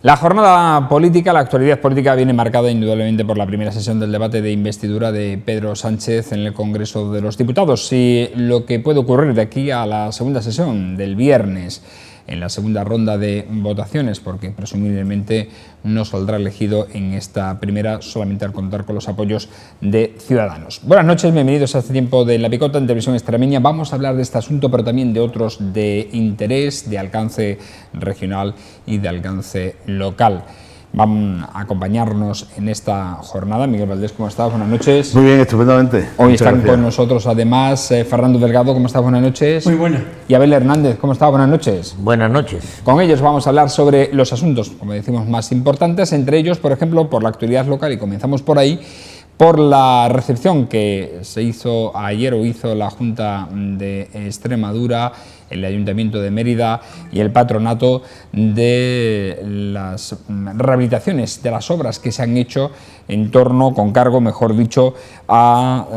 La jornada política, la actualidad política viene marcada indudablemente por la primera sesión del debate de investidura de Pedro Sánchez en el Congreso de los Diputados y lo que puede ocurrir de aquí a la segunda sesión del viernes, en la segunda ronda de votaciones, porque presumiblemente no saldrá elegido en esta primera solamente al contar con los apoyos de Ciudadanos. Buenas noches, bienvenidos a este tiempo de La Picota en Televisión Extremeña. Vamos a hablar de este asunto, pero también de otros de interés, de alcance regional y de alcance local. Van a acompañarnos en esta jornada. Miguel Valdés, ¿cómo estás? Buenas noches. Muy bien, estupendamente. Hoy están con nosotros además Fernando Delgado, ¿cómo estás? Buenas noches. Muy buenas. Y Abel Hernández, ¿cómo estás? Buenas noches. Buenas noches. Con ellos vamos a hablar sobre los asuntos, como decimos, más importantes, entre ellos, por ejemplo, por la actualidad local, y comenzamos por ahí, por la recepción que se hizo ayer o hizo la Junta de Extremadura, el Ayuntamiento de Mérida y el Patronato de las rehabilitaciones, de las obras que se han hecho en torno, con cargo, mejor dicho, a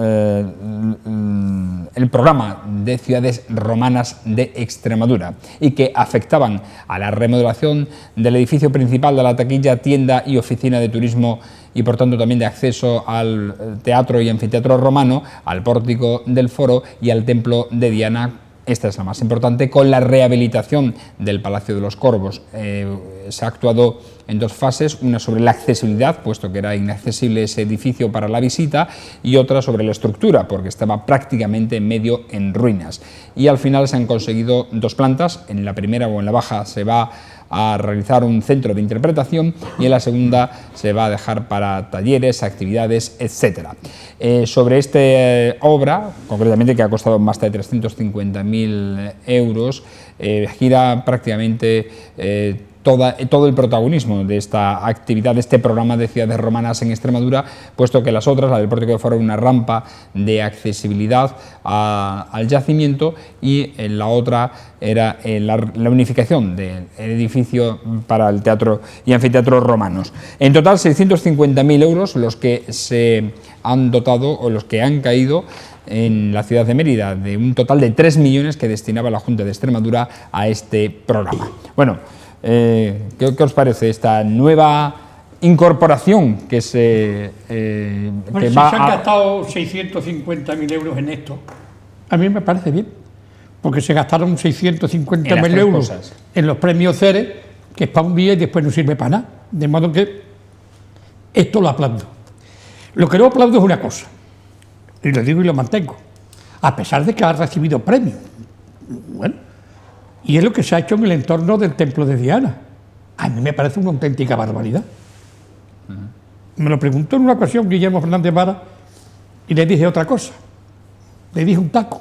el programa de ciudades romanas de Extremadura y que afectaban a la remodelación del edificio principal de la taquilla, tienda y oficina de turismo y por tanto también de acceso al teatro y anfiteatro romano, al pórtico del foro y al templo de Diana. Esta es la más importante, con la rehabilitación del Palacio de los Corvos. Se ha actuado en dos fases, una sobre la accesibilidad, puesto que era inaccesible ese edificio para la visita, y otra sobre la estructura, porque estaba prácticamente medio en ruinas. Y al final se han conseguido dos plantas, en la primera o en la baja se va a realizar un centro de interpretación y en la segunda se va a dejar para talleres, actividades, etc. Sobre esta obra, concretamente que ha costado más de 350.000 euros, gira prácticamente todo el protagonismo de esta actividad, de este programa de ciudades romanas en Extremadura, puesto que las otras, la del pórtico de foro, una rampa de accesibilidad al yacimiento, y en la otra era la unificación del edificio para el teatro y anfiteatro romanos. En total 650.000 euros los que se han dotado o los que han caído en la ciudad de Mérida, de un total de 3 millones que destinaba la Junta de Extremadura a este programa. Bueno, ¿qué os parece esta nueva incorporación que se Bueno, si se han gastado 650.000 euros en esto, a mí me parece bien, porque se gastaron 650.000 euros en los premios CERES, que es para un día y después no sirve para nada, de modo que esto lo aplaudo. Lo que no aplaudo es una cosa, y lo digo y lo mantengo, a pesar de que ha recibido premios. Bueno, y es lo que se ha hecho en el entorno del templo de Diana. A mí me parece una auténtica barbaridad. Me lo preguntó en una ocasión Guillermo Fernández Vara y le dije otra cosa. Le dije un taco.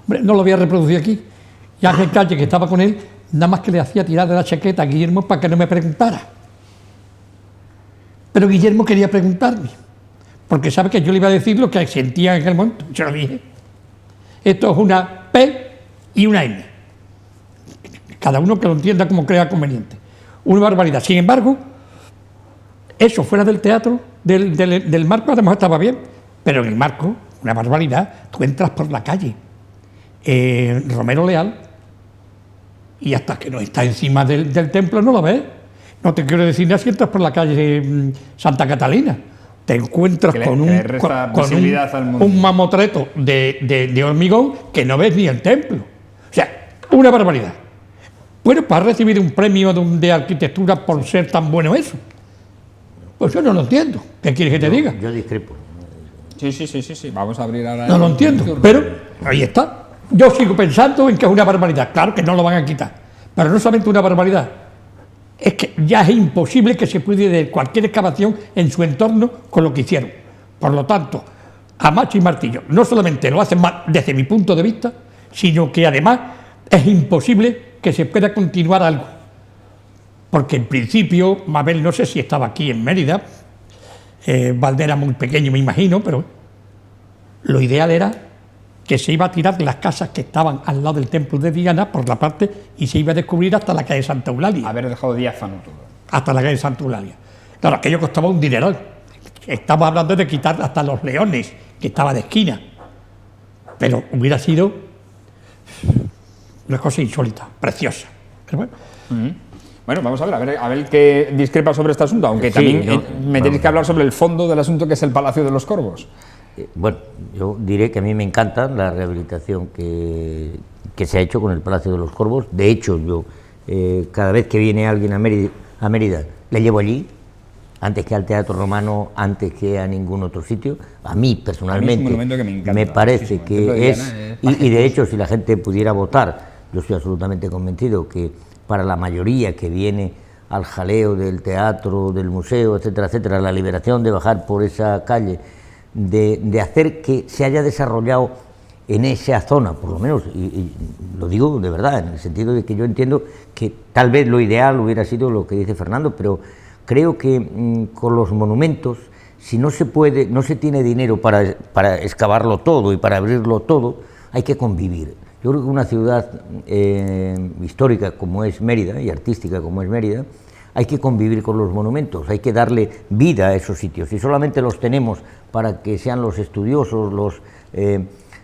Hombre, no lo voy a reproducir aquí. Y Ángel Calle, que estaba con él, nada más que le hacía tirar de la chaqueta a Guillermo para que no me preguntara. Pero Guillermo quería preguntarme, porque sabe que yo le iba a decir lo que sentía en aquel momento. Yo le dije, esto es una P y una N. Cada uno que lo entienda como crea conveniente. Una barbaridad. Sin embargo, eso fuera del teatro, del marco, además estaba bien, pero en el marco, una barbaridad. Tú entras por la calle Romero Leal y hasta que no está encima del templo no lo ves. No te quiero decir nada si entras por la calle Santa Catalina. Te encuentras con un mamotreto de hormigón que no ves ni el templo. O sea, una barbaridad. Bueno, para recibir un premio de arquitectura por ser tan bueno eso. Pues yo no lo entiendo. ¿Qué quieres que te diga? Yo discrepo. Sí. Vamos a abrir ahora. No lo entiendo, pero ahí está. Yo sigo pensando en que es una barbaridad. Claro que no lo van a quitar. Pero no solamente una barbaridad. Es que ya es imposible que se pudiera de cualquier excavación en su entorno con lo que hicieron. Por lo tanto, a macho y martillo, no solamente lo hacen mal desde mi punto de vista, sino que además es imposible que se pueda continuar algo. Porque en principio, Mabel no sé si estaba aquí en Mérida, Valdés era muy pequeño me imagino, pero lo ideal era que se iba a tirar de las casas que estaban al lado del templo de Diana por la parte y se iba a descubrir hasta la calle Santa Eulalia. Haber dejado diáfano todo. Hasta la calle Santa Eulalia. Claro, aquello costaba un dineral. Estamos hablando de quitar hasta los leones, que estaba de esquina. Pero hubiera sido una cosa insólita, preciosa. Pero bueno. Bueno, vamos a ver qué discrepa sobre este asunto, aunque también me tenéis que hablar sobre el fondo del asunto, que es el Palacio de los Corvos. Bueno, yo diré que a mí me encanta la rehabilitación que se ha hecho con el Palacio de los Corvos. De hecho, yo cada vez que viene alguien a Mérida, le llevo allí, antes que al Teatro Romano, antes que a ningún otro sitio. A mí, personalmente, es un monumento que me encanta, me parece que es... Y de hecho, si la gente pudiera votar, yo estoy absolutamente convencido que para la mayoría que viene al jaleo del teatro, del museo, etcétera, etcétera, la liberación de bajar por esa calle, de hacer que se haya desarrollado en esa zona, por lo menos, y lo digo de verdad, en el sentido de que yo entiendo que tal vez lo ideal hubiera sido lo que dice Fernando, pero creo que con los monumentos, si no se puede, no se tiene dinero para excavarlo todo y para abrirlo todo, hay que convivir. Yo creo que una ciudad histórica como es Mérida y artística como es Mérida, hay que convivir con los monumentos, hay que darle vida a esos sitios. Si solamente los tenemos para que sean los estudiosos,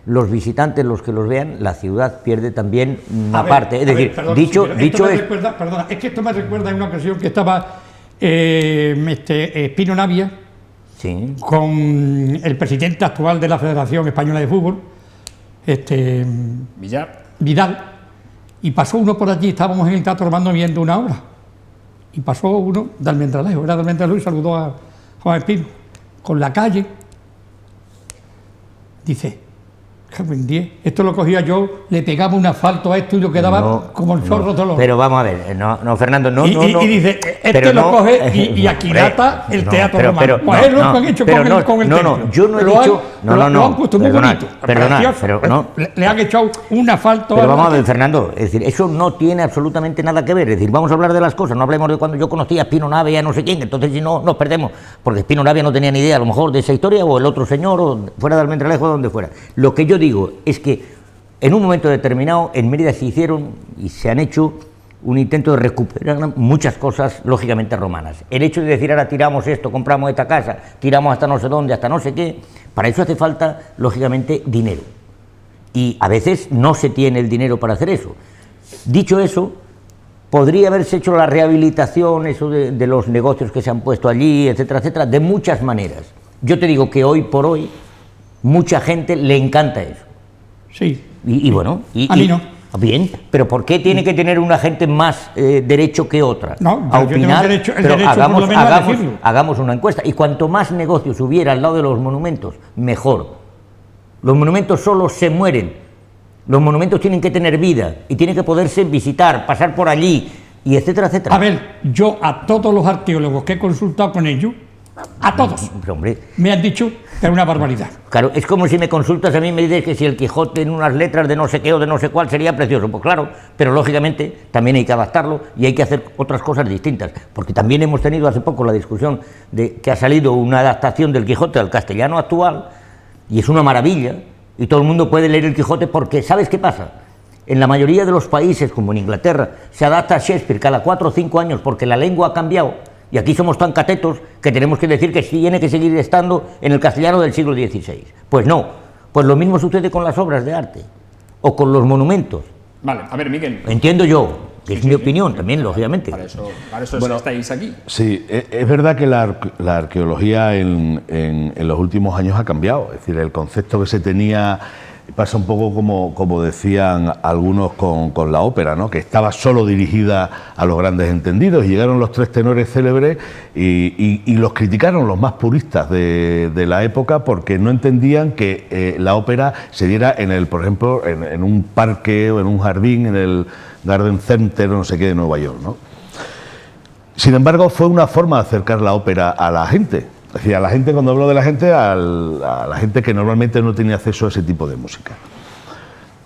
los visitantes los que los vean, la ciudad pierde también una parte. Es decir, dicho es... Perdona, es que esto me recuerda a una ocasión que estaba Espino Navia, sí, con el presidente actual de la Federación Española de Fútbol, Vidal, y pasó uno por allí, estábamos en el Teatro Romano viendo una obra, y pasó uno de Almendralejo, era de Almendralejo, y saludó a Juan Espino, con la calle, dice, esto lo cogía yo, le pegaba un asfalto a esto y lo quedaba como el zorro de los... Pero vamos a ver, Fernando, no... Y dice, lo coge y aquilata el Teatro Romano. Pues es lo que han hecho con el templo. Yo no he dicho... Lo han puesto muy bonito. Le han echado un asfalto... Pero vamos a ver, Fernando, es decir, eso no tiene absolutamente nada que ver. Es decir, vamos a hablar de las cosas, no hablemos de cuando yo conocí a Espino Navia, no sé quién, entonces si no, nos perdemos. Porque Espino Navia no tenía ni idea, a lo mejor, de esa historia, o el otro señor, o fuera de Almendralejo, donde fuera. Lo que yo digo es que en un momento determinado en Mérida se hicieron y se han hecho un intento de recuperar muchas cosas lógicamente romanas. El hecho de decir ahora tiramos esto, compramos esta casa, tiramos hasta no sé dónde, hasta no sé qué, para eso hace falta lógicamente dinero. Y a veces no se tiene el dinero para hacer eso. Dicho eso, podría haberse hecho la rehabilitación, eso de los negocios que se han puesto allí, etcétera, etcétera, de muchas maneras. Yo te digo que hoy por hoy mucha gente le encanta eso. Sí. Y bueno, a mí no. Bien, pero ¿por qué tiene que tener una gente más derecho que otra? No, a opinar, el derecho hagamos una encuesta. Y cuanto más negocios hubiera al lado de los monumentos, mejor. Los monumentos solo se mueren. Los monumentos tienen que tener vida y tienen que poderse visitar, pasar por allí, y etcétera, etcétera. A ver, yo a todos los arqueólogos que he consultado con ellos, a todos, hombre, me han dicho que es una barbaridad. Claro, es como si me consultas a mí y me dices que si el Quijote en unas letras de no sé qué o de no sé cuál sería precioso. Pues claro, pero lógicamente también hay que adaptarlo y hay que hacer otras cosas distintas. Porque también hemos tenido hace poco la discusión de que ha salido una adaptación del Quijote al castellano actual y es una maravilla y todo el mundo puede leer el Quijote porque ¿sabes qué pasa? En la mayoría de los países, como en Inglaterra, se adapta a Shakespeare cada 4 o 5 años porque la lengua ha cambiado. Y aquí somos tan catetos que tenemos que decir que tiene que seguir estando en el castellano del siglo XVI. Pues no, pues lo mismo sucede con las obras de arte o con los monumentos. Vale, a ver, Miguel. Entiendo yo, que es mi opinión también, lógicamente. Para eso estáis aquí. Sí, es verdad que la arqueología en los últimos años ha cambiado. Es decir, el concepto que se tenía pasa un poco como decían algunos con la ópera, ¿no? Que estaba solo dirigida a los grandes entendidos, y llegaron los 3 tenores célebres y los criticaron los más puristas de la época porque no entendían que la ópera se diera por ejemplo, en un parque o en un jardín, en el Garden Center o no sé qué de Nueva York, ¿no? Sin embargo, fue una forma de acercar la ópera a la gente. Es decir, a la gente, cuando hablo de la gente, a la gente que normalmente no tenía acceso a ese tipo de música.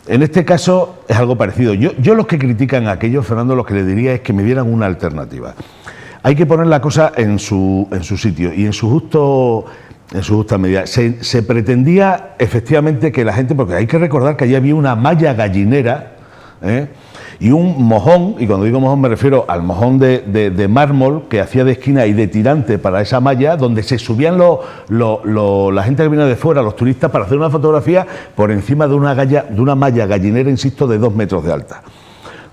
En este caso es algo parecido. Yo los que critican a aquello, Fernando, lo que le diría es que me dieran una alternativa. Hay que poner la cosa en su sitio y en su justa medida. Se pretendía efectivamente que la gente, porque hay que recordar que allí había una malla gallinera, y un mojón, y cuando digo mojón me refiero al mojón de mármol que hacía de esquina y de tirante para esa malla, donde se subían la gente que venía de fuera, los turistas, para hacer una fotografía por encima de una malla gallinera, insisto, de 2 metros de alta.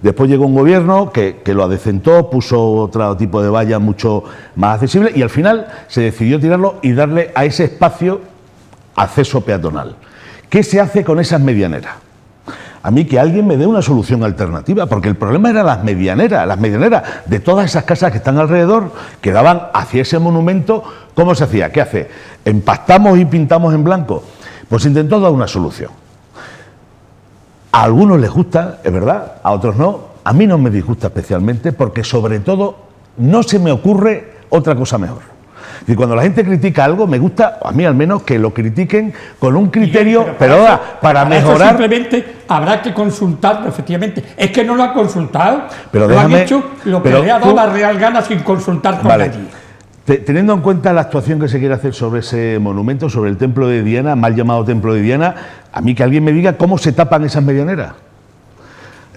Después llegó un gobierno que lo adecentó, puso otro tipo de valla mucho más accesible y al final se decidió tirarlo y darle a ese espacio acceso peatonal. ¿Qué se hace con esas medianeras? A mí que alguien me dé una solución alternativa, porque el problema era las medianeras de todas esas casas que están alrededor, que daban hacia ese monumento. ¿Cómo se hacía? ¿Qué hace? ¿Empastamos y pintamos en blanco? Pues intentó dar una solución. A algunos les gusta, es verdad, a otros no. A mí no me disgusta especialmente porque sobre todo no se me ocurre otra cosa mejor. Y cuando la gente critica algo, me gusta, a mí al menos, que lo critiquen con un criterio, pero para mejorar. Simplemente habrá que consultarlo, efectivamente. Es que no lo ha consultado, pero lo han hecho lo que le ha dado la real gana sin consultar con nadie. Teniendo en cuenta la actuación que se quiere hacer sobre ese monumento, sobre el templo de Diana, mal llamado templo de Diana, a mí que alguien me diga cómo se tapan esas medianeras.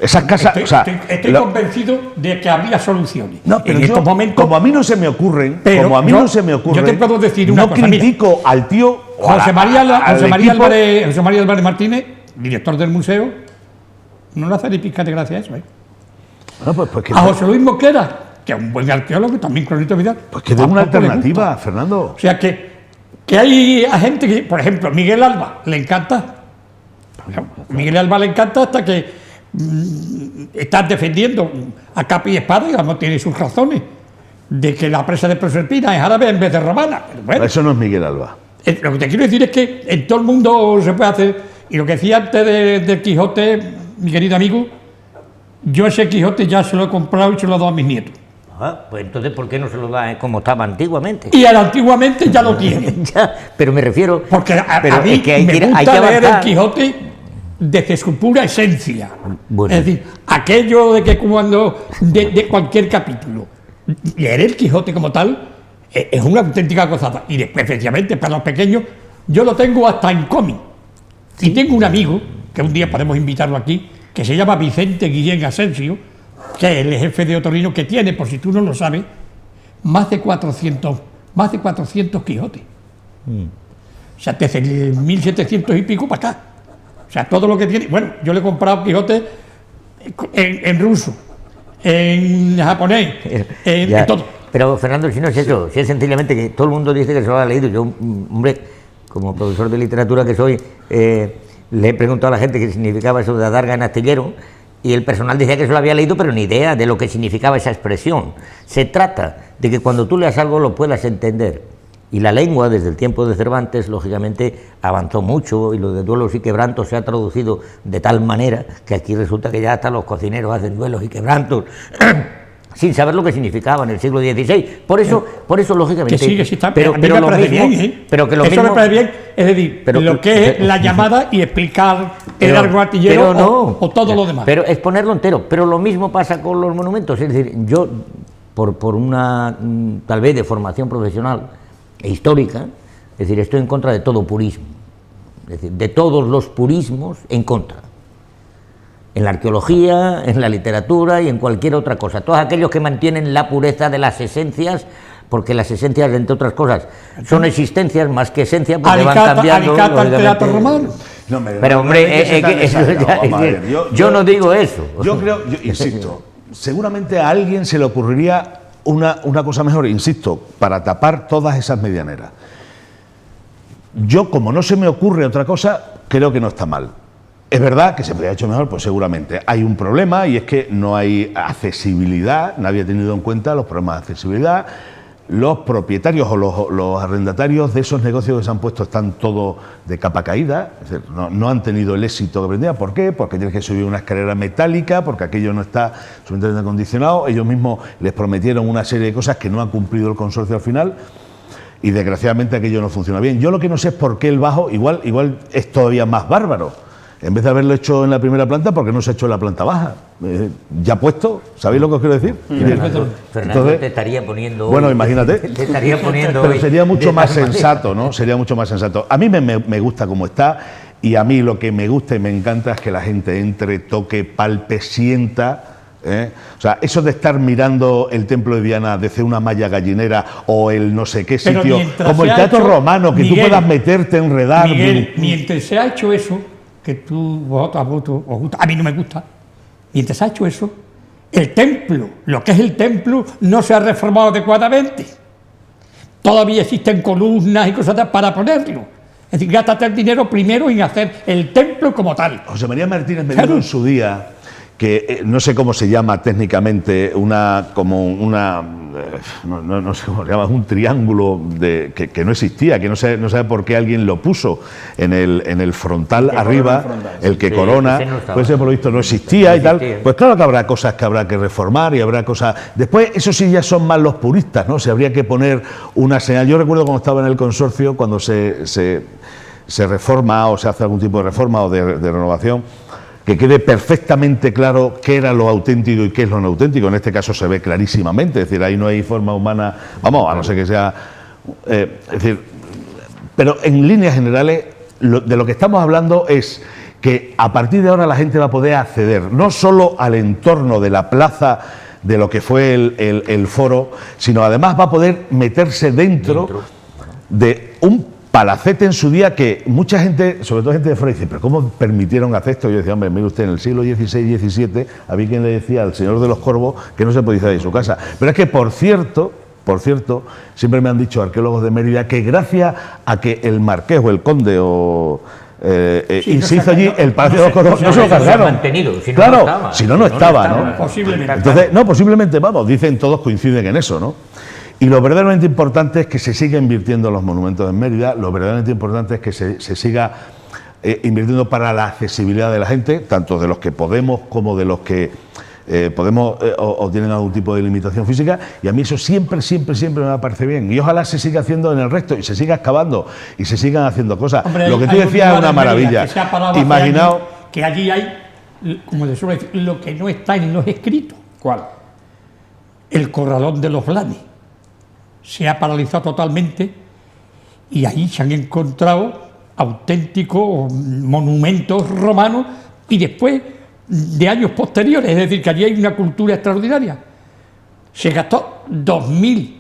Esas casas, estoy convencido de que habría soluciones. No, pero en estos momentos, como a mí no se me ocurren, yo te puedo decir una cosa. Critico mira, al tío José María Álvarez Martínez, director del museo, no le hace ni pizca de gracia a eso. Bueno, pues a José Luis Mosquera, que es un buen arqueólogo, también cronista de vida. Pues que dé una alternativa, Fernando. O sea que hay gente que, por ejemplo, Miguel Alba le encanta. Miguel Alba le encanta hasta que están defendiendo a capa y espada, y vamos, tiene sus razones, de que la presa de Proserpina es árabe en vez de romana. Pero bueno, eso no es Miguel Alba. Lo que te quiero decir es que en todo el mundo se puede hacer, y lo que decía antes del Quijote, mi querido amigo, yo ese Quijote ya se lo he comprado y se lo he dado a mis nietos. Pues entonces, ¿por qué no se lo da como estaba antiguamente? Y antiguamente ya lo tiene. Ya, pero me refiero... Porque a mí es que me gusta leer el Quijote desde su pura esencia. Bueno. Es decir, aquello de que cuando de cualquier capítulo, leer el Quijote como tal es una auténtica gozada. Y después, efectivamente, para los pequeños, yo lo tengo hasta en cómic. Y tengo un amigo, que un día podemos invitarlo aquí, que se llama Vicente Guillén Asensio, que es el jefe de Otorrino, que tiene, por si tú no lo sabes, más de 400 Quijotes. O sea, desde el 1700 y pico para acá. O sea, todo lo que tiene... Bueno, yo le he comprado Quijote en ruso, en japonés, en todo. Pero, Fernando, si no es eso, si es sencillamente que todo el mundo dice que se lo ha leído. Yo, hombre, como profesor de literatura que soy, le he preguntado a la gente qué significaba eso de adarga en astillero, y el personal decía que se lo había leído, pero ni idea de lo que significaba esa expresión. Se trata de que cuando tú leas algo lo puedas entender. Y la lengua, desde el tiempo de Cervantes, lógicamente avanzó mucho, y lo de duelos y quebrantos se ha traducido de tal manera que aquí resulta que ya hasta los cocineros hacen duelos y quebrantos sin saber lo que significaba en el siglo XVI. Por eso lógicamente... Que sí, está, pero lo mismo, bien, pero que lo eso mismo, me parece bien, es decir, lo que es la llamada y explicar el arco artillero o todo lo demás. Pero es ponerlo entero. Pero lo mismo pasa con los monumentos. Es decir, yo, por una, tal vez, de formación profesional e histórica, es decir, estoy en contra de todo purismo, es decir, de todos los purismos en contra, en la arqueología, en la literatura y en cualquier otra cosa, todos aquellos que mantienen la pureza de las esencias, porque las esencias, entre otras cosas, son existencias más que esencias, porque van cambiando. ¿Alicata el teatro romano? No, pero hombre, yo no digo eso. Yo creo, insisto, seguramente a alguien se le ocurriría una cosa mejor, insisto, para tapar todas esas medianeras. Yo, como no se me ocurre otra cosa, creo que no está mal. Es verdad que se podría haber hecho mejor, pues seguramente. Hay un problema y es que no hay accesibilidad, nadie ha tenido en cuenta los problemas de accesibilidad. Los propietarios o los arrendatarios de esos negocios que se han puesto están todos de capa caída, es decir, no han tenido el éxito que pretendían. ¿Por qué? Porque tienes que subir una escalera metálica, porque aquello no está suficientemente acondicionado. Ellos mismos les prometieron una serie de cosas que no han cumplido el consorcio al final, y desgraciadamente aquello no funciona bien. Yo lo que no sé es por qué el bajo igual es todavía más bárbaro. En vez de haberlo hecho en la primera planta, ¿por qué no se ha hecho en la planta baja? Ya puesto, ¿sabéis lo que os quiero decir? Fernando, te estaría poniendo... Bueno, imagínate. Te estaría poniendo... Pero sería mucho más sensato, ¿no? Sería mucho más sensato. A mí me gusta como está, y a mí lo que me gusta y me encanta es que la gente entre, toque, palpe, sienta... O sea, eso de estar mirando el templo de Diana desde una malla gallinera o el no sé qué sitio, como el teatro romano, que Miguel, tú puedas meterte, enredar... Miguel, mientras se ha hecho eso, que tú votas, a mí no me gusta, Mientras ha hecho eso, el templo, lo que es el templo, no se ha reformado adecuadamente. Todavía existen columnas y cosas para ponerlo. Es decir, gástate el dinero primero en hacer el templo como tal. José María Martínez me dijo en su día que no sé cómo se llama técnicamente, no sé cómo se llama, un triángulo que no existía, que no sabe por qué alguien lo puso en el frontal arriba, el que corona, pues por lo visto no existía y tal. Pues claro que habrá cosas que habrá que reformar y habrá cosas. Después, eso sí ya son más los puristas, ¿no? Se habría que poner una señal. Yo recuerdo cuando estaba en el consorcio, cuando se reforma o se hace algún tipo de reforma o de renovación, que quede perfectamente claro qué era lo auténtico y qué es lo no auténtico. En este caso se ve clarísimamente, es decir, ahí no hay forma humana, vamos, a no ser que sea... es decir, pero en líneas generales, de lo que estamos hablando es que a partir de ahora la gente va a poder acceder no solo al entorno de la plaza de lo que fue el foro, sino además va a poder meterse dentro de un palacete en su día que mucha gente, sobre todo gente de fuera, dice, pero ¿cómo permitieron hacer esto? Yo decía, hombre, mire usted, en el siglo XVI y XVII había quien le decía al señor de los Corvos que no se podía salir de su casa. Pero es que, por cierto, siempre me han dicho arqueólogos de Mérida que gracias a que el marqués o el conde y se hizo allí el Palacio de los Corvos, no se lo cargaron. Claro, si no estaba, ¿no? Posiblemente. Entonces, no, posiblemente, vamos, dicen todos coinciden en eso, ¿no? Y lo verdaderamente importante es que se siga invirtiendo en los monumentos en Mérida, lo verdaderamente importante es que se siga invirtiendo para la accesibilidad de la gente, tanto de los que podemos como de los que podemos o tienen algún tipo de limitación física, y a mí eso siempre me va a parecer bien. Y ojalá se siga haciendo en el resto, y se siga excavando, y se sigan haciendo cosas. Hombre, lo que tú decías es una maravilla. Imaginaos que allí hay, como se suele decir, lo que no está en los escritos. ¿Cuál? El corralón de los Blanes. Se ha paralizado totalmente y ahí se han encontrado auténticos monumentos romanos y después de años posteriores, es decir, que allí hay una cultura extraordinaria. Se gastó 2.000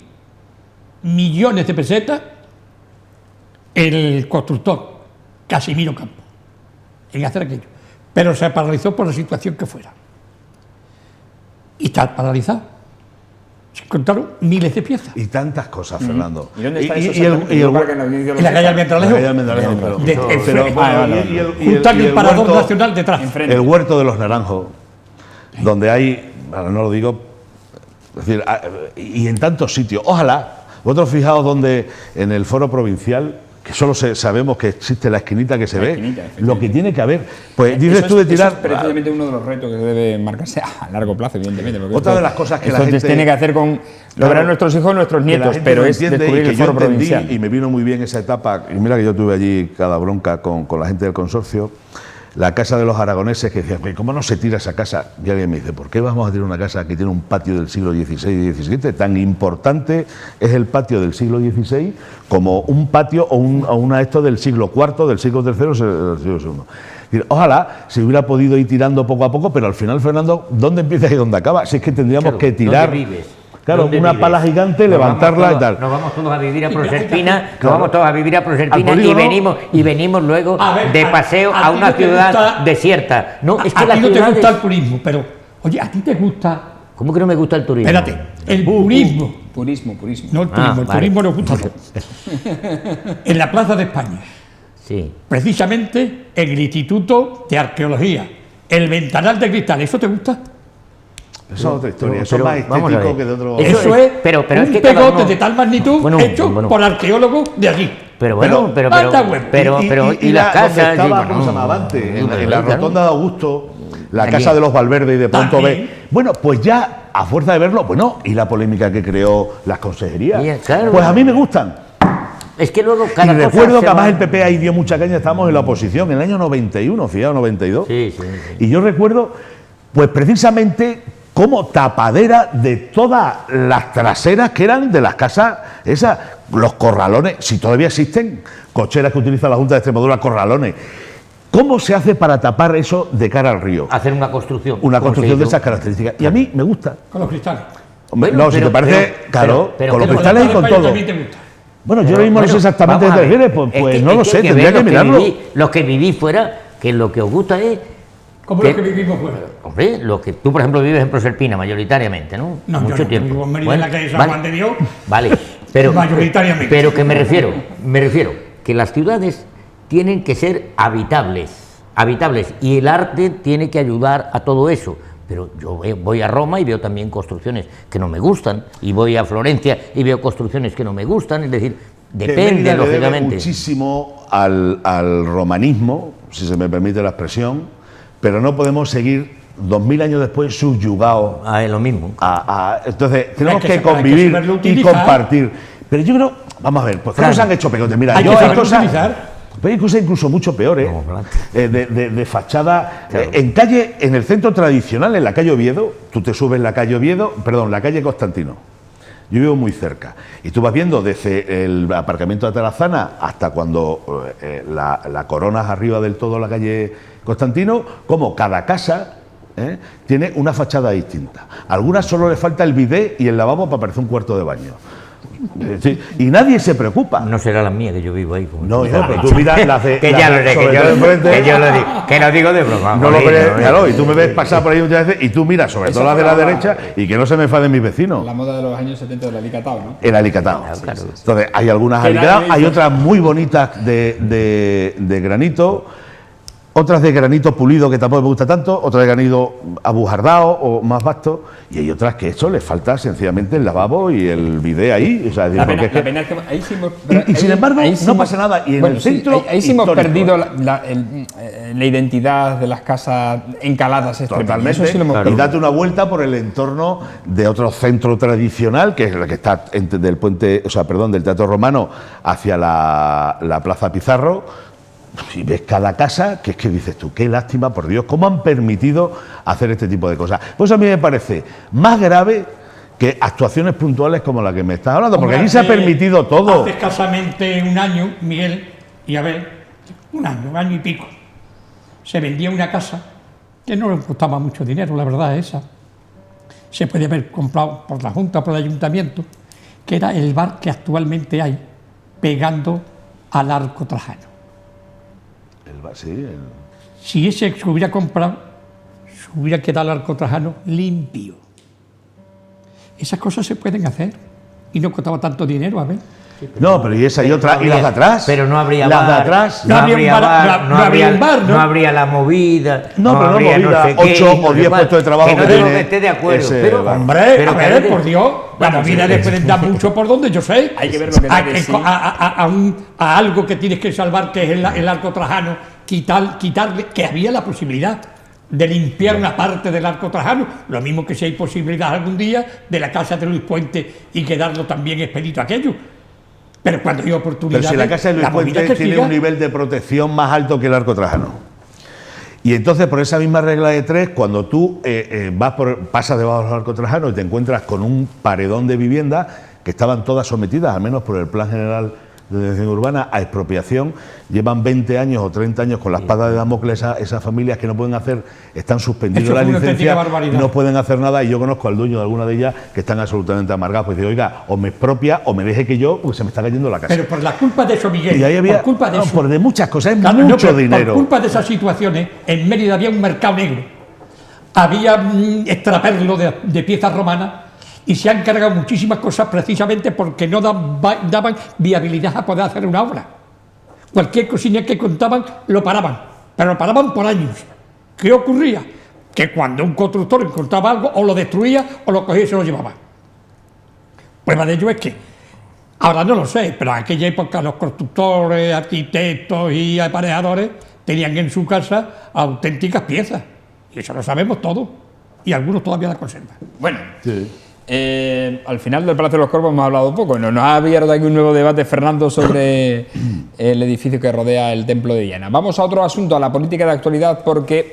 millones de pesetas el constructor Casimiro Campos en hacer aquello, pero se paralizó por la situación que fuera y está paralizado. Se encontraron miles de piezas. Y tantas cosas, Fernando. ¿Y dónde está eso? En la calle Almendralejo. Junto al Parador Nacional detrás. El huerto de los Naranjos, donde hay, ahora no lo digo, es decir, y en tantos sitios. Ojalá, vosotros fijaos donde en el foro provincial, que solo sabemos que existe la esquinita que se ve, lo que tiene que haber. Pues dices tú de tirar... Eso es precisamente uno de los retos que debe marcarse a largo plazo, evidentemente. Otra de las cosas que la gente... tiene que hacer con lograr nuestros hijos, nuestros nietos, pero es descubrir el foro provincial. Y me vino muy bien esa etapa, y mira que yo tuve allí cada bronca con la gente del consorcio, la casa de los aragoneses, que decían, ¿cómo no se tira esa casa? Y alguien me dice, ¿por qué vamos a tirar una casa que tiene un patio del siglo XVI y XVII? Tan importante es el patio del siglo XVI como un patio o una esto del siglo IV, del siglo III, del siglo II. Ojalá se hubiera podido ir tirando poco a poco, pero al final, Fernando, ¿dónde empieza y dónde acaba? Si es que tendríamos que tirar... Claro, una pala gigante, levantarla y tal. Nos vamos todos a vivir a Proserpina, y venimos luego de paseo a una ciudad desierta. No, es que a ti no te gusta el turismo, pero, oye, ¿a ti te gusta? ¿Cómo que no me gusta el turismo? Espérate, el purismo. Purismo. No el turismo, el turismo nos gusta. En la Plaza de España. Sí. Precisamente en el Instituto de Arqueología, el ventanal de cristal, ¿eso te gusta? Eso es otra historia, eso es más estético que de otro... Eso es un pegote de tal magnitud hecho por arqueólogos de allí. Pero y las casas... ¿Cómo se llamaba antes? En la rotonda de Augusto, la casa de los Valverde y de pronto ve... Bueno, pues ya, a fuerza de verlo, bueno, y la polémica que creó las consejerías. Pues a mí me gustan. Es que luego y recuerdo que además el PP ahí dio mucha caña, estábamos en la oposición, en el año 91, fijaos, 92. Sí. Y yo recuerdo, pues precisamente... como tapadera de todas las traseras que eran de las casas esas, los corralones, si todavía existen, cocheras que utiliza la Junta de Extremadura, corralones. ¿Cómo se hace para tapar eso de cara al río? Hacer una construcción. Una construcción de esas características. Y a mí me gusta. Con los cristales. Hombre, no, si te parece, claro, con los cristales y con todo. Bueno, yo ahora mismo no sé exactamente qué te refieres, pues no lo sé, tendría que mirarlo. Los que vivís fuera, que lo que os gusta es Como los que vivimos fuera. Hombre, lo que tú, por ejemplo, vives en Proserpina mayoritariamente, ¿no? No, Mucho yo no, tiempo. vivo en Mérida, Bueno, en la calle San vale, Juan de Dios. Vale, pero, Mayoritariamente. pero que me refiero que las ciudades tienen que ser habitables, y el arte tiene que ayudar a todo eso. Pero yo voy a Roma y veo también construcciones que no me gustan, y voy a Florencia y veo construcciones que no me gustan, es decir, depende, lógicamente. Debe muchísimo al romanismo, si se me permite la expresión, pero no podemos seguir 2000 años después subyugados Es lo mismo. entonces tenemos Hay que que convivir saberlo y utilizar. compartir. Pero yo creo, vamos a ver, pues Claro. se han hecho pegotes. Mira, Hay que hay saberlo cosas, utilizar. pero hay cosas incluso mucho peores, No, de fachada. Claro. En el centro tradicional, en la calle Oviedo, tú te subes la calle Oviedo, perdón, la calle Constantino. Yo vivo muy cerca. Y tú vas viendo desde el aparcamiento de Tarazana hasta cuando la coronas arriba del todo la calle Constantino, como cada casa tiene una fachada distinta. A algunas solo le falta el bidet y el lavabo para parecer un cuarto de baño. Sí, y nadie se preocupa. No será la mía, que yo vivo ahí. Como No, tú hijo, sabes. pero tú miras las de. Que las ya de lo sé, sobre todo enfrente. que lo digo de broma. No lo joder, ves, no, claro, y tú me ves pasar por ahí muchas veces y tú miras sobre Eso todo las de la fue la- derecha y que no se me enfaden mis vecinos. La moda de los años 70 del alicatado, ¿no? El alicatado. Claro. Entonces, hay algunas Que alicatadas, nadie hay dice- otras muy bonitas de granito, otras de granito pulido que tampoco me gusta tanto, otras de granito abujardado o más vasto, y hay otras que eso les falta sencillamente el lavabo y el bidet ahí. O sea, La porque pena, es que- la pena es que ahí sí hemos, Y sin embargo, ahí sí no hemos- pasa nada. Y en bueno, el sí, centro ahí sí hemos histórico, perdido la identidad de las casas encaladas extremas. Totalmente. Eso sí lo hemos Y perdido. date una vuelta por el entorno de otro centro tradicional, que es el que está del puente, o sea, perdón, del Teatro Romano hacia la Plaza Pizarro. Si ves cada casa, que es que dices tú, qué lástima, por Dios, cómo han permitido hacer este tipo de cosas. Pues a mí me parece más grave que actuaciones puntuales como la que me estás hablando, porque Hombre, aquí se ha hace- permitido todo. Hace escasamente un año, Miguel, y a ver, un año y pico, se vendía una casa que no le costaba mucho dinero, la verdad es esa. Se puede haber comprado por la Junta, por el Ayuntamiento, que era el bar que actualmente hay, pegando al Arco Trajano. Si ese se hubiera comprado, se hubiera quedado el Arco Trajano limpio. Esas cosas se pueden hacer y no costaba tanto dinero, a ver. No, pero y esa y otra, y las de atrás. Pero no habría las bar. de atrás. No habría un bar, no habría un bar, ¿no? No habría la movida. No, pero no habría movida, sé qué, 8 o no sé 10 cuál. puestos de trabajo que no que digo tiene que esté de acuerdo, ese pero bar. Hombre, pero a que ver, no- por Dios, la movida le pueden dar mucho por donde yo sé. Hay que ver lo que da de sí. A algo que tienes que salvar, que es el Arco Trajano, quitarle, que había la posibilidad de limpiar una parte del Arco Trajano, lo mismo que si hay posibilidad algún día de la casa de Luis Puente y quedarlo también expedito aquello. Pero cuando hay oportunidad. Pero si la casa de Luis Puente tiene un nivel de protección más alto que el Arco Trajano. Y entonces, por esa misma regla de tres, cuando tú pasas debajo del Arco Trajano y te encuentras con un paredón de viviendas que estaban todas sometidas, al menos por el Plan General de Ordenación Urbana, a expropiación, llevan 20 años o 30 años con la espada de Damocles esas familias que no pueden hacer, están suspendidas Eso la fue una licencia, auténtica barbaridad. no pueden hacer nada, y yo conozco al dueño de alguna de ellas que están absolutamente amargados, pues digo, oiga, o me expropia o me deje que yo, pues se me está cayendo la casa. Pero por la culpa de eso, Miguel, Y ahí había, por culpa de no, eso. por de muchas cosas, es Claro, no, mucho pero dinero. Por culpa de esas situaciones, en Mérida había un mercado negro, había extraperlo de piezas romanas y se han cargado muchísimas cosas precisamente porque no daban viabilidad a poder hacer una obra. Cualquier cosilla que contaban lo paraban, pero lo paraban por años. ¿Qué ocurría? Que cuando un constructor encontraba algo, o lo destruía o lo cogía y se lo llevaba. Prueba de ello es que, ahora no lo sé, pero en aquella época los constructores, arquitectos y aparejadores tenían en su casa auténticas piezas. Y eso lo sabemos todos. Y algunos todavía la conservan. Bueno, al final del Palacio de los Corvos hemos hablado poco. Nos ha abierto aquí un nuevo debate, Fernando, sobre el edificio que rodea el Templo de Diana. Vamos a otro asunto, a la política de actualidad, porque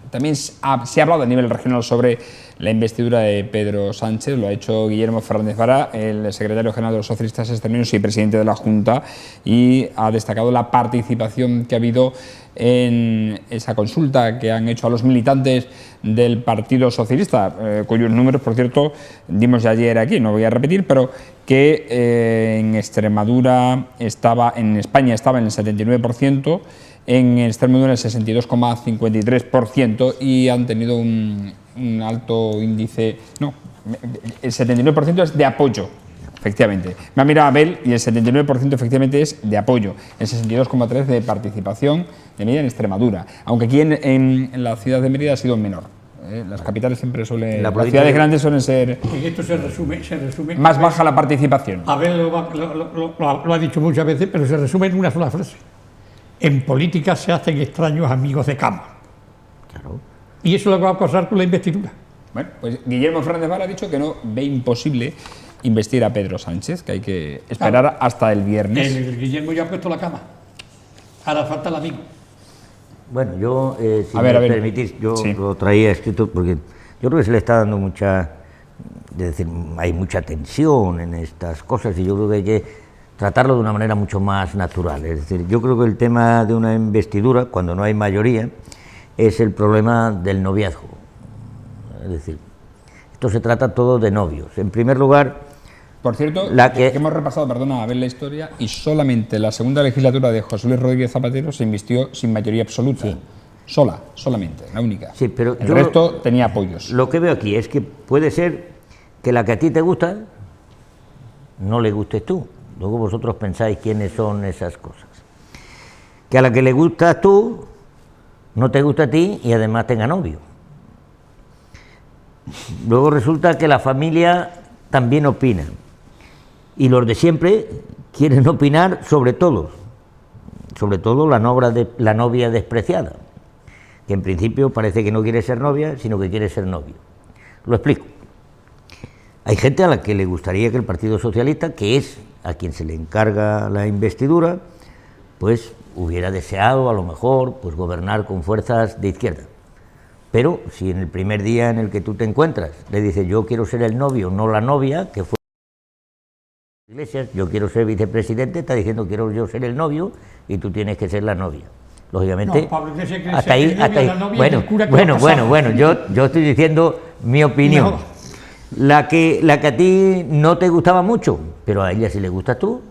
también se ha hablado a nivel regional sobre la investidura de Pedro Sánchez. Lo ha hecho Guillermo Fernández Vara, el secretario general de los socialistas extremeños y presidente de la Junta, y ha destacado la participación que ha habido en esa consulta que han hecho a los militantes del Partido Socialista, cuyos números, por cierto, dimos ya ayer aquí, no voy a repetir, pero que en Extremadura en España estaba en el 79%, en Extremadura el 62,53% y han tenido un alto índice, no, el 79% es de apoyo, efectivamente. Me ha mirado Abel y el 79% efectivamente es de apoyo, el 62,3% de participación de Mérida en Extremadura, aunque aquí en la ciudad de Mérida ha sido menor. Las capitales siempre suelen, las ciudades grandes suelen ser. En esto se resume más baja la participación. Abel lo ha dicho muchas veces, pero se resume en una sola frase. En política se hacen extraños amigos de cama. Claro. Y eso es lo que va a pasar con la investidura. Bueno, pues Guillermo Fernández Vara ha dicho que no ve imposible investir a Pedro Sánchez, que hay que esperar hasta el viernes. El Guillermo ya ha puesto la cama. Ahora falta el amigo. Bueno, yo, si me permitís, yo lo traía escrito porque yo creo que se le está dando mucha, es decir, hay mucha tensión en estas cosas y yo creo que hay que tratarlo de una manera mucho más natural. Es decir, yo creo que el tema de una investidura, cuando no hay mayoría, es el problema del noviazgo. Es decir, esto se trata todo de novios. En primer lugar... Por cierto, que hemos repasado, perdona, a ver la historia, y solamente la segunda legislatura de José Luis Rodríguez Zapatero se invistió sin mayoría absoluta. Sí. Solamente, la única. Sí, pero el resto tenía apoyos. Lo que veo aquí es que puede ser que la que a ti te gusta no le gustes tú. Luego vosotros pensáis quiénes son esas cosas. Que a la que le gustas tú no te gusta a ti y además tenga novio. Luego resulta que la familia también opina. Y los de siempre quieren opinar sobre todo la novia despreciada, que en principio parece que no quiere ser novia, sino que quiere ser novio. Lo explico. Hay gente a la que le gustaría que el Partido Socialista, que es a quien se le encarga la investidura, pues hubiera deseado a lo mejor pues gobernar con fuerzas de izquierda. Pero si en el primer día en el que tú te encuentras le dices yo quiero ser el novio, no la novia, que fue Iglesias, yo quiero ser vicepresidente, está diciendo quiero yo ser el novio y tú tienes que ser la novia. Lógicamente, no, hasta ahí. Bueno, yo estoy diciendo mi opinión. No. La que a ti no te gustaba mucho, pero a ella sí le gustas tú,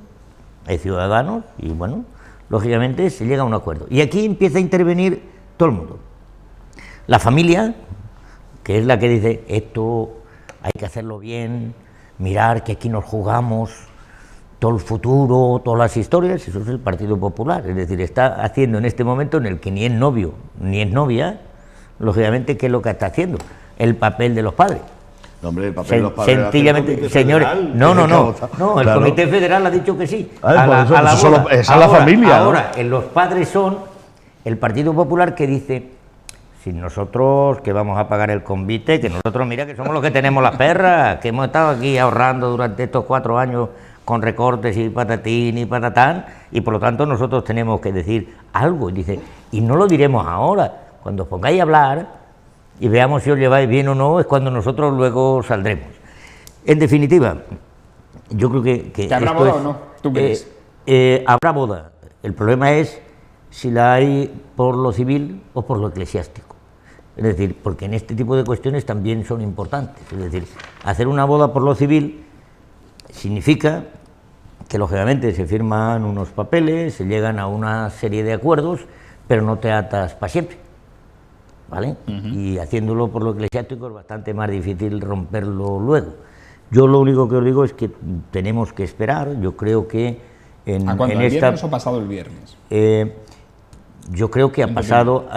hay ciudadanos y bueno, lógicamente se llega a un acuerdo. Y aquí empieza a intervenir todo el mundo. La familia, que es la que dice esto hay que hacerlo bien, mirar que aquí nos jugamos todo el futuro, todas las historias, eso es el Partido Popular, es decir, está haciendo en este momento en el que ni es novio ni es novia, lógicamente, ¿qué es lo que está haciendo? El papel de los padres. No, hombre, el papel de los padres. Sencillamente, señores, el Comité Federal ha dicho que sí. Esa es la familia. Ahora, los padres son el Partido Popular que dice, si nosotros que vamos a pagar el convite, que nosotros mira que somos los que tenemos las perras, que hemos estado aquí ahorrando durante estos 4 años con recortes y patatín y patatán, y por lo tanto nosotros tenemos que decir algo. Y dice, y no lo diremos ahora, cuando os pongáis a hablar y veamos si os lleváis bien o no, es cuando nosotros luego saldremos. En definitiva, yo creo que ¿habrá boda o no? ¿Tú crees? Habrá boda. El problema es si la hay por lo civil o por lo eclesiástico. Es decir, porque en este tipo de cuestiones también son importantes. Es decir, hacer una boda por lo civil significa que lógicamente se firman unos papeles, se llegan a una serie de acuerdos, pero no te atas para siempre, ¿vale? Y haciéndolo por lo eclesiástico es bastante más difícil romperlo luego. Yo lo único que os digo es que tenemos que esperar. Yo creo que ¿A cuándo? ¿El viernes o pasado el viernes? Yo creo que ha pasado...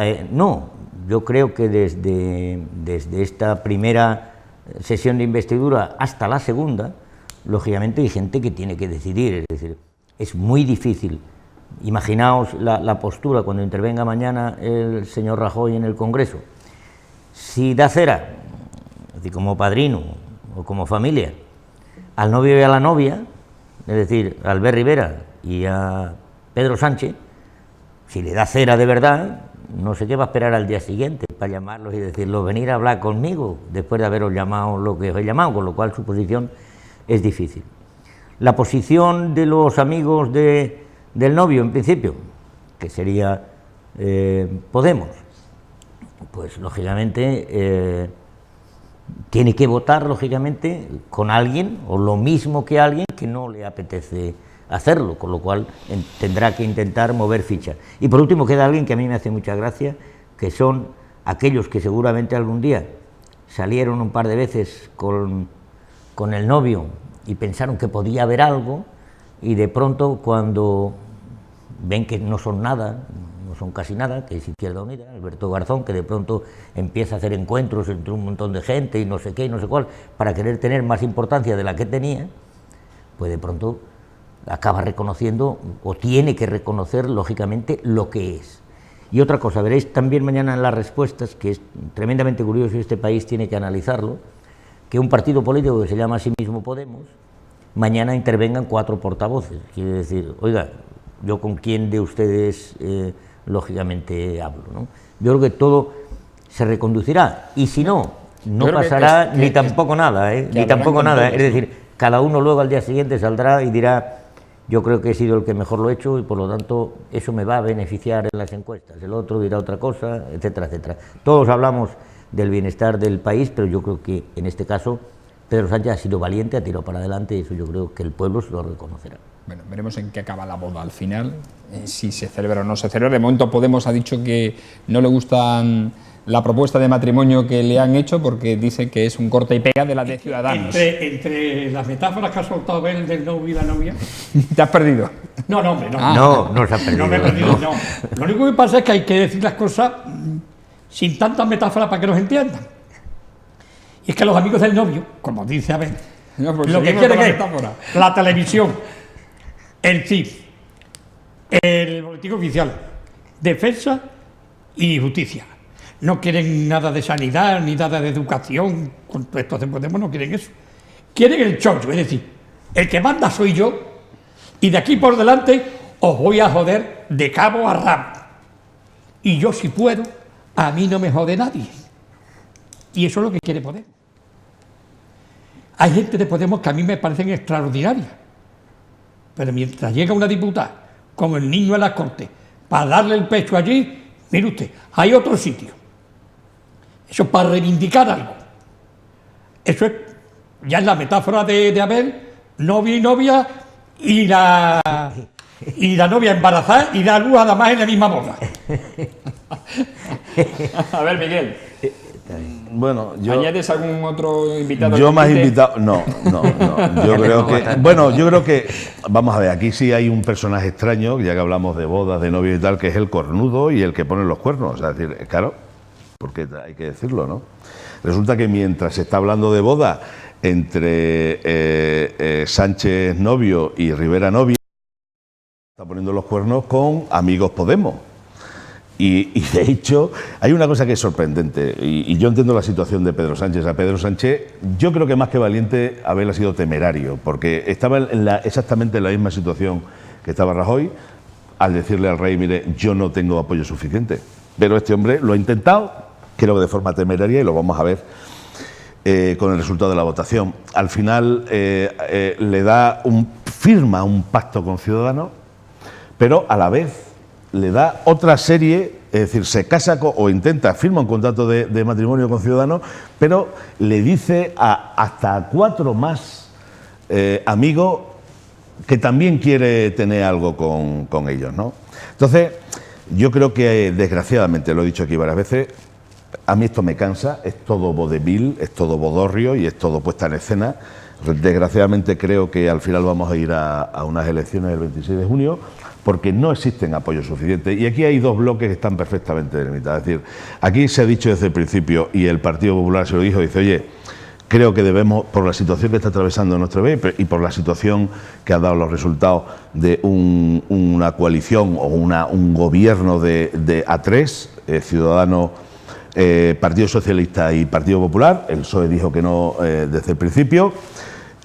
yo creo que desde esta primera sesión de investidura hasta la segunda, lógicamente hay gente que tiene que decidir. Es decir, es muy difícil. Imaginaos la postura cuando intervenga mañana el señor Rajoy en el Congreso. Si da cera, es decir, como padrino o como familia, al novio y a la novia, es decir, a Albert Rivera y a Pedro Sánchez, si le da cera de verdad, no sé qué va a esperar al día siguiente para llamarlos y decirlos, venir a hablar conmigo, después de haberos llamado lo que os he llamado, con lo cual su posición es difícil. La posición de los amigos del novio, en principio, que sería Podemos, pues lógicamente tiene que votar, lógicamente, con alguien, o lo mismo que alguien que no le apetece hacerlo, con lo cual tendrá que intentar mover fichas. Y por último queda alguien que a mí me hace mucha gracia, que son aquellos que seguramente algún día salieron un par de veces con el novio y pensaron que podía haber algo, y de pronto cuando ven que no son nada, no son casi nada, que es Izquierda Unida, Alberto Garzón, que de pronto empieza a hacer encuentros entre un montón de gente y no sé qué y no sé cuál, para querer tener más importancia de la que tenía, pues de pronto acaba reconociendo, o tiene que reconocer lógicamente, lo que es. Y otra cosa, veréis también mañana en las respuestas, que es tremendamente curioso y este país tiene que analizarlo, que un partido político que se llama a sí mismo Podemos, mañana intervengan 4 portavoces. Quiere decir, oiga, yo con quién de ustedes lógicamente hablo, ¿no? Yo creo que todo se reconducirá, y si no, no pasará ni tampoco nada, ni tampoco nada. Es decir, cada uno luego al día siguiente saldrá y dirá, yo creo que he sido el que mejor lo he hecho y por lo tanto eso me va a beneficiar en las encuestas, el otro dirá otra cosa, etcétera, etcétera. Todos hablamos del bienestar del país, pero yo creo que en este caso Pedro Sánchez ha sido valiente, ha tirado para adelante, y eso yo creo que el pueblo se lo reconocerá. Bueno, veremos en qué acaba la boda al final, si se celebra o no se celebra. De momento Podemos ha dicho que no le gustan la propuesta de matrimonio que le han hecho porque dice que es un corta y pega de la de Ciudadanos. Entre las metáforas que ha soltado Abel del novio y la novia... ¿Te has perdido? No, hombre, no. No se ha perdido. No me he perdido, no. Lo único que pasa es que hay que decir las cosas sin tantas metáforas para que nos entiendan. Y es que los amigos del novio, como dice Abel, No, pues lo que quieren es la televisión, el CIF, el boletín oficial, defensa y justicia. No quieren nada de sanidad, ni nada de educación, con estos de Podemos no quieren eso. Quieren el chollo, es decir, el que manda soy yo, y de aquí por delante os voy a joder de cabo a rabo. Y yo si puedo, a mí no me jode nadie. Y eso es lo que quiere Podemos. Hay gente de Podemos que a mí me parecen extraordinarias, pero mientras llega una diputada, como el niño a la corte, para darle el pecho allí, mire usted, hay otro sitio. Eso es para reivindicar algo. Eso es, ya es la metáfora de Abel, novio y novia, y la novia embarazada y da luz además en la misma boda. A ver, Miguel. Bueno, ¿añades algún otro invitado? Yo más invitado, no. Yo creo que, yo creo que, vamos a ver, aquí sí hay un personaje extraño, ya que hablamos de bodas, de novios y tal, que es el cornudo y el que pone los cuernos. Es decir, claro, porque hay que decirlo, ¿no? Resulta que mientras se está hablando de boda entre Sánchez novio y Rivera novia, está poniendo los cuernos con amigos Podemos. Y de hecho, hay una cosa que es sorprendente, y yo entiendo la situación de Pedro Sánchez. A Pedro Sánchez, yo creo que más que valiente, Abel ha sido temerario, porque estaba exactamente en la misma situación que estaba Rajoy, al decirle al rey, mire, yo no tengo apoyo suficiente. Pero este hombre lo ha intentado, creo que de forma temeraria, y lo vamos a ver con el resultado de la votación. Al final firma un pacto con Ciudadanos, pero a la vez le da otra serie, es decir, se casa firma un contrato de matrimonio con Ciudadanos, pero le dice hasta 4 más amigos que también quiere tener algo con ellos, ¿no? Entonces, yo creo que, desgraciadamente, lo he dicho aquí varias veces, a mí esto me cansa, es todo vodevil, es todo bodorrio y es todo puesta en escena. Desgraciadamente creo que al final vamos a ir a unas elecciones el 26 de junio, porque no existen apoyos suficientes. Y aquí hay 2 bloques que están perfectamente delimitados. Es decir, aquí se ha dicho desde el principio, y el Partido Popular se lo dijo, dice, oye, creo que debemos, por la situación que está atravesando nuestro país y por la situación que han dado los resultados de una coalición o un gobierno de A3, Ciudadanos, Partido Socialista y Partido Popular, el PSOE dijo que no desde el principio.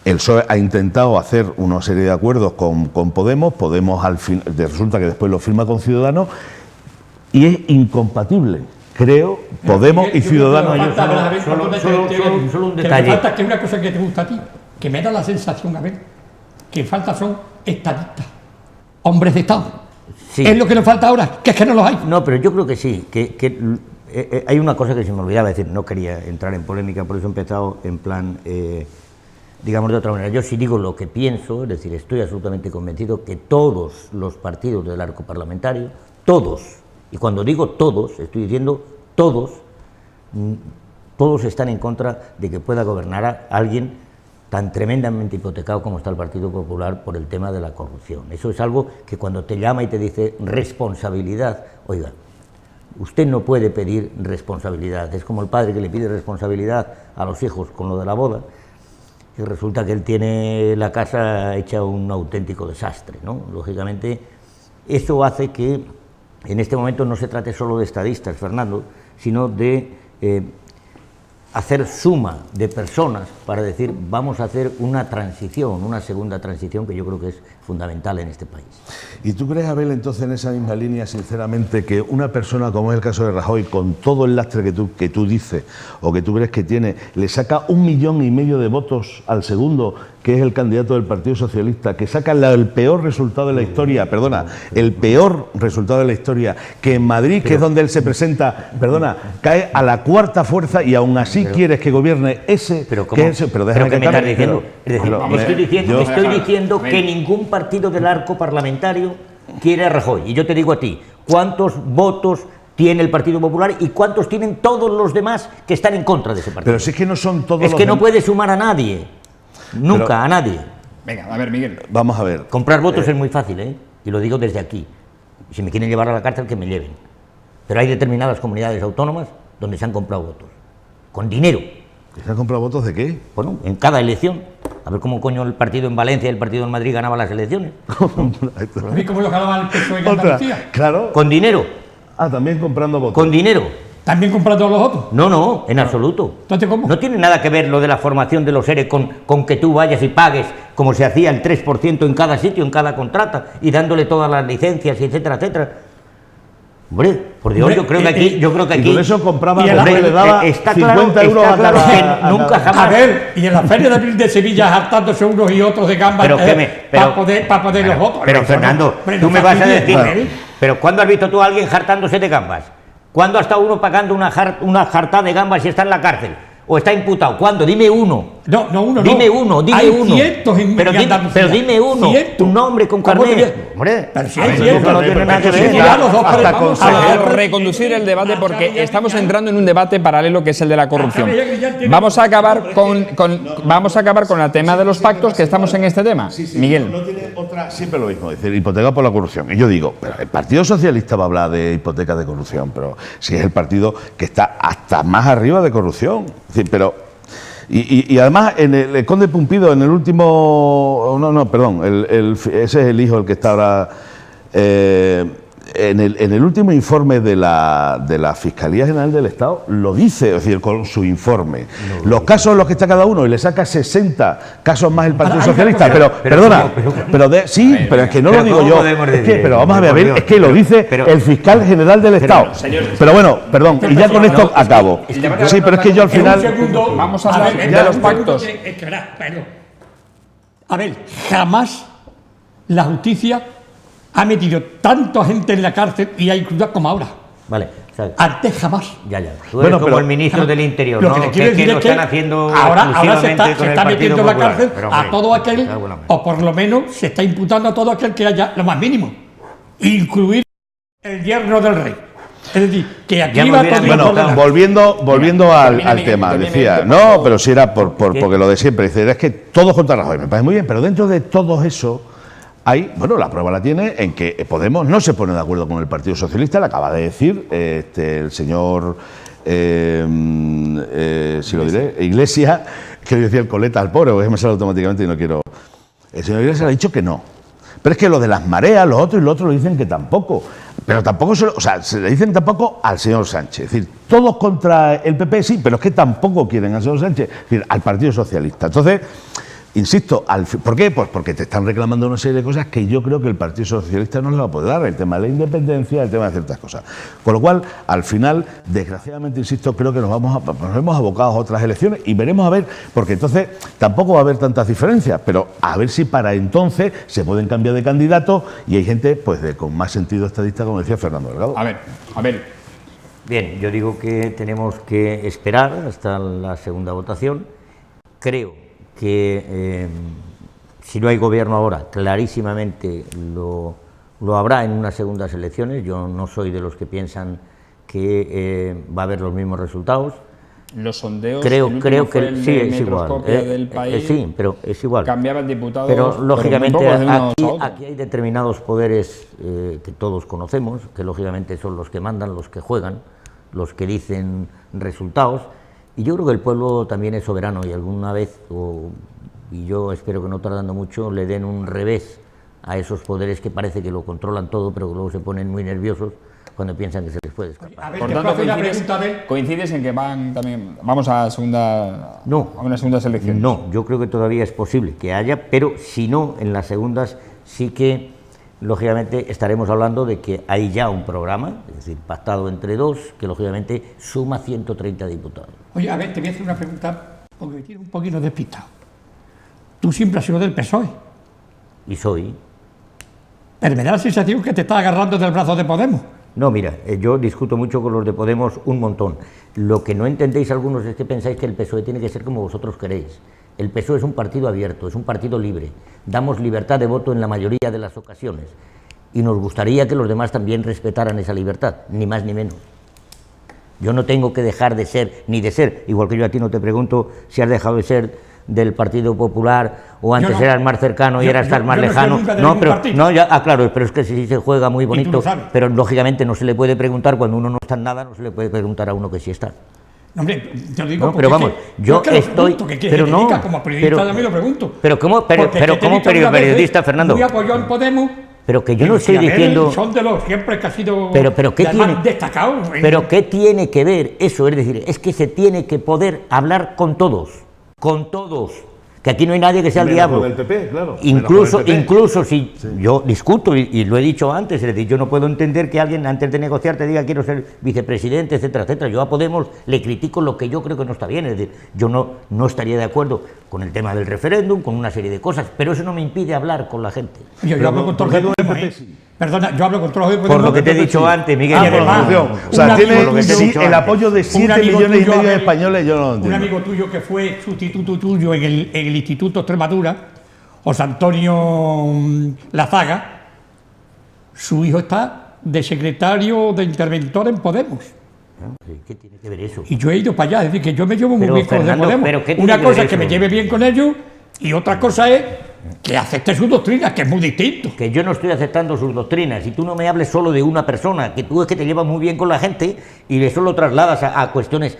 El PSOE ha intentado hacer una serie de acuerdos con Podemos al fin, resulta que después lo firma con Ciudadanos y es incompatible, creo, Podemos y Ciudadanos. Solo un que detalle. me falta que una cosa que te gusta a ti, que me da la sensación, a ver, que falta son estadistas, hombres de Estado. Sí. Es lo que nos falta ahora, que es que no los hay. No, pero yo creo que sí, hay una cosa que se me olvidaba decir, no quería entrar en polémica, por eso he empezado en plan digamos de otra manera, yo sí digo lo que pienso, es decir, estoy absolutamente convencido que todos los partidos del arco parlamentario, todos, y cuando digo todos, estoy diciendo todos, todos están en contra de que pueda gobernar a alguien tan tremendamente hipotecado como está el Partido Popular por el tema de la corrupción. Eso es algo que cuando te llama y te dice responsabilidad, oiga, usted no puede pedir responsabilidad, es como el padre que le pide responsabilidad a los hijos con lo de la boda, y resulta que él tiene la casa hecha un auténtico desastre, ¿no? Lógicamente, eso hace que en este momento no se trate solo de estadistas, Fernando, sino de hacer suma de personas para decir vamos a hacer una transición, una segunda transición que yo creo que es fundamental en este país. ¿Y tú crees, Abel, entonces en esa misma línea, sinceramente, que una persona como es el caso de Rajoy, con todo el lastre que tú dices o que tú crees que tiene, le saca 1,5 millones de votos al segundo, que es el candidato del Partido Socialista, que saca el peor resultado de la historia, el peor resultado de la historia, que en Madrid, que es donde él se presenta, cae a la cuarta fuerza y aún así quieres que gobierne ese? Pero que es, ¿qué me estás diciendo? Estoy diciendo que ningún partido del arco parlamentario quiere a Rajoy. Y yo te digo a ti, ¿cuántos votos tiene el Partido Popular y cuántos tienen todos los demás que están en contra de ese partido? Pero si es que no son todos los... Es que no puede sumar a nadie. Nunca, a nadie. Venga, a ver, Miguel. Vamos a ver. Comprar votos es muy fácil, ¿eh? Y lo digo desde aquí. Si me quieren llevar a la cárcel, que me lleven. Pero hay determinadas comunidades autónomas donde se han comprado votos. Con dinero. ¿Se han comprado votos de qué? Bueno, en cada elección. A ver cómo coño el partido en Valencia y el partido en Madrid ganaba las elecciones. ¿A mí cómo lo ganaba el PSOE en Andalucía? Claro. Con dinero. Ah, también comprando votos. Con dinero. ¿También comprando a los otros? No, en absoluto. ¿Entonces cómo? No tiene nada que ver lo de la formación de los ERE con que tú vayas y pagues, como se hacía el 3% en cada sitio, en cada contrata, y dándole todas las licencias, y etcétera, etcétera. Hombre, por Dios, yo creo que aquí... Y con eso compraba, le daba 50 euros a cada... Nunca jamás... A ver, y en la Feria de Abril de Sevilla hartándose unos y otros de gambas para poder los votos. Pero Fernando, tú me vas a decir... Pero ¿cuándo has visto tú a alguien hartándose de gambas? ¿Cuándo ha estado uno pagando una jartada de gambas y está en la cárcel? ¿O está imputado? ¿Cuándo? Dime uno. No, uno dime no. Uno, dime hay uno. Cientos en pero dime uno. Un nombre con carnet. Hombre, pero si eso no tiene nada que ver. Hasta reconducir el debate porque estamos entrando en un debate paralelo que es el de la corrupción. Vamos a acabar con el tema de los pactos, que estamos en este tema. Miguel. No tiene otra, siempre lo mismo, decir, hipoteca por la corrupción. Y yo digo, pero el Partido Socialista va a hablar de hipotecas de corrupción, pero si es el partido que está hasta más arriba de corrupción. Es decir, pero y además en el Conde Pumpido, en el último, ese es el hijo el que está ahora, en el último informe de la Fiscalía General del Estado lo dice, es decir, con su informe. Los casos en los que está cada uno y le saca 60 casos más el Partido Socialista, pero es que no lo digo yo, es que, pero vamos a ver, es que lo dice el Fiscal General del Estado. Pero bueno, perdón, y ya con esto acabo. Sí, pero es que yo al final... Vamos a hablar de los pactos. A ver, jamás la justicia ha metido tanta gente en la cárcel y hay crudas como ahora. Vale. Antes jamás. Ya. Tú eres como el ministro del Interior, ¿no? Lo que lo están haciendo ahora se está metiendo en la cárcel a todo aquel, o por lo menos se está imputando a todo aquel que haya lo más mínimo, incluir el yerno del rey. Es decir, que aquí va todo. Bueno, volviendo al tema, decía, no, pero si era porque lo de siempre, dice, es que todos contra Rajoy, me parece muy bien, pero dentro de todo eso hay, la prueba la tiene en que Podemos no se pone de acuerdo con el Partido Socialista, le acaba de decir el señor, si lo diré, Iglesias, que le decía el coleta al pobre, porque me sale automáticamente y no quiero. El señor Iglesias le ha dicho que no. Pero es que lo de las mareas, los otros y los otros lo dicen que tampoco. Pero tampoco, se le dicen tampoco al señor Sánchez. Es decir, todos contra el PP sí, pero es que tampoco quieren al señor Sánchez, es decir, al Partido Socialista. Entonces, insisto, ¿por qué? Pues porque te están reclamando una serie de cosas que yo creo que el Partido Socialista no les va a poder dar, el tema de la independencia, el tema de ciertas cosas. Con lo cual, al final, desgraciadamente, insisto, creo que nos hemos abocado a otras elecciones y veremos a ver, porque entonces tampoco va a haber tantas diferencias, pero a ver si para entonces se pueden cambiar de candidato y hay gente pues con más sentido estadista, como decía Fernando Delgado. A ver. Bien, yo digo que tenemos que esperar hasta la segunda votación. Creo que si no hay gobierno ahora, clarísimamente lo habrá en unas segundas elecciones. Yo no soy de los que piensan que va a haber los mismos resultados. Los sondeos, creo que sí, es igual. Del país, sí, pero es igual. Cambiaban diputados. Pero lógicamente pero aquí hay determinados poderes que todos conocemos, que lógicamente son los que mandan, los que juegan, los que dicen resultados. Y yo creo que el pueblo también es soberano y alguna vez, y yo espero que no tardando mucho, le den un revés a esos poderes que parece que lo controlan todo, pero que luego se ponen muy nerviosos cuando piensan que se les puede escapar. Por tanto, coincides en que vamos a una segunda selección. No, yo creo que todavía es posible que haya, pero si no, en las segundas sí que, lógicamente, estaremos hablando de que hay ya un programa, es decir, pactado entre dos, que lógicamente suma 130 diputados. Oye, a ver, te voy a hacer una pregunta, porque me tiene un poquito despistado. Tú siempre has sido del PSOE. Y soy. Pero me da la sensación que te estás agarrando del brazo de Podemos. No, mira, yo discuto mucho con los de Podemos un montón. Lo que no entendéis algunos es que pensáis que el PSOE tiene que ser como vosotros queréis. El PSOE es un partido abierto, es un partido libre. Damos libertad de voto en la mayoría de las ocasiones. Y nos gustaría que los demás también respetaran esa libertad, ni más ni menos. Yo no tengo que dejar de ser, ni de ser, igual que yo a ti no te pregunto si has dejado de ser del Partido Popular o antes no. Eras más cercano y ahora estás más lejano. No, pero claro, pero es que sí se juega muy bonito, pero lógicamente no se le puede preguntar cuando uno no está en nada, no se le puede preguntar a uno que sí está. No, hombre, te lo digo no, pero vamos, yo estoy, pero no, como periodista también lo pregunto. Pero como periodista, Fernando. Muy apoyado en Podemos. Pero que yo no estoy diciendo. Son de los siempre que ha sido pero ¿qué tiene, destacado. Pero ¿qué tiene que ver eso? Es decir, es que se tiene que poder hablar con todos. Con todos, que aquí no hay nadie que sea el diablo. Con el PP, claro. Incluso si yo discuto, y lo he dicho antes, es decir, yo no puedo entender que alguien antes de negociar te diga quiero ser vicepresidente, etcétera, etcétera. Yo a Podemos le critico lo que yo creo que no está bien, es decir, yo no estaría de acuerdo con el tema del referéndum, con una serie de cosas, pero eso no me impide hablar con la gente. Yo hablo con todos los Podemos, Perdona, yo hablo con todos los Podemos. Por lo que te he dicho antes, Miguel. O sea, tiene el apoyo de 7 millones y medio de españoles, yo no lo entiendo. Un amigo tuyo que fue sustituto tuyo en el Instituto Extremadura, José Antonio Lazaga, su hijo está de secretario de interventor en Podemos. ¿Qué tiene que ver eso? Y yo he ido para allá, es decir, que yo me llevo muy bien con los de Podemos. Una cosa es que me lleve bien con ellos y otra cosa es que acepte sus doctrinas, que es muy distinto. Que yo no estoy aceptando sus doctrinas y tú no me hables solo de una persona, que tú es que te llevas muy bien con la gente y eso lo trasladas a cuestiones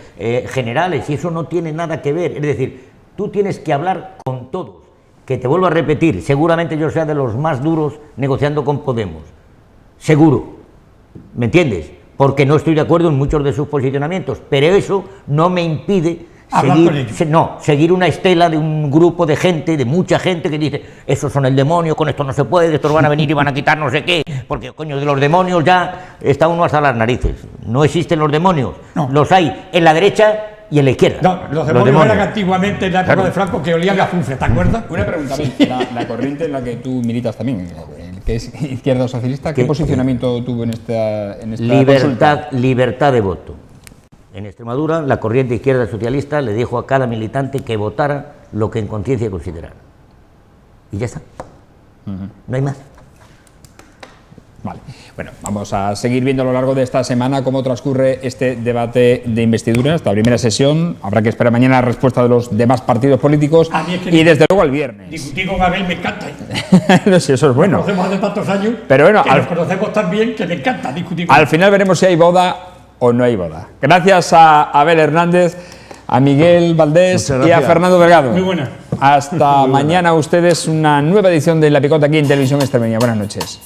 generales y eso no tiene nada que ver. Es decir, tú tienes que hablar con todos. Que te vuelvo a repetir, seguramente yo sea de los más duros negociando con Podemos. Seguro. ¿Me entiendes? Porque no estoy de acuerdo en muchos de sus posicionamientos, pero eso no me impide seguir una estela de un grupo de gente, de mucha gente que dice, esos son el demonio, con esto no se puede, estos van a venir y van a quitar no sé qué, porque coño, de los demonios ya está uno hasta las narices. No existen los demonios, los hay en la derecha y en la izquierda. No, los demonios eran antiguamente en la época de Franco que olían a azufre, ¿te acuerdas? Una pregunta, la corriente en la que tú militas también, que es izquierda socialista, ¿qué posicionamiento tuvo en esta libertad de voto. En Extremadura, la corriente izquierda socialista le dijo a cada militante que votara lo que en conciencia considerara. Y ya está. No hay más. Vale. Bueno, vamos a seguir viendo a lo largo de esta semana cómo transcurre este debate de investidura, esta primera sesión. Habrá que esperar mañana la respuesta de los demás partidos políticos y desde luego el viernes. Discutir con Abel me encanta. No sé, eso es bueno. Nos conocemos hace tantos años, pero bueno, nos conocemos tan bien que me encanta discutir con Al final veremos si hay boda o no hay boda. Gracias a Abel Hernández, a Miguel Valdés y a Fernando Delgado. Muy buena. Hasta mañana ustedes, una nueva edición de La Picota aquí en Televisión Extremeña. Buenas noches.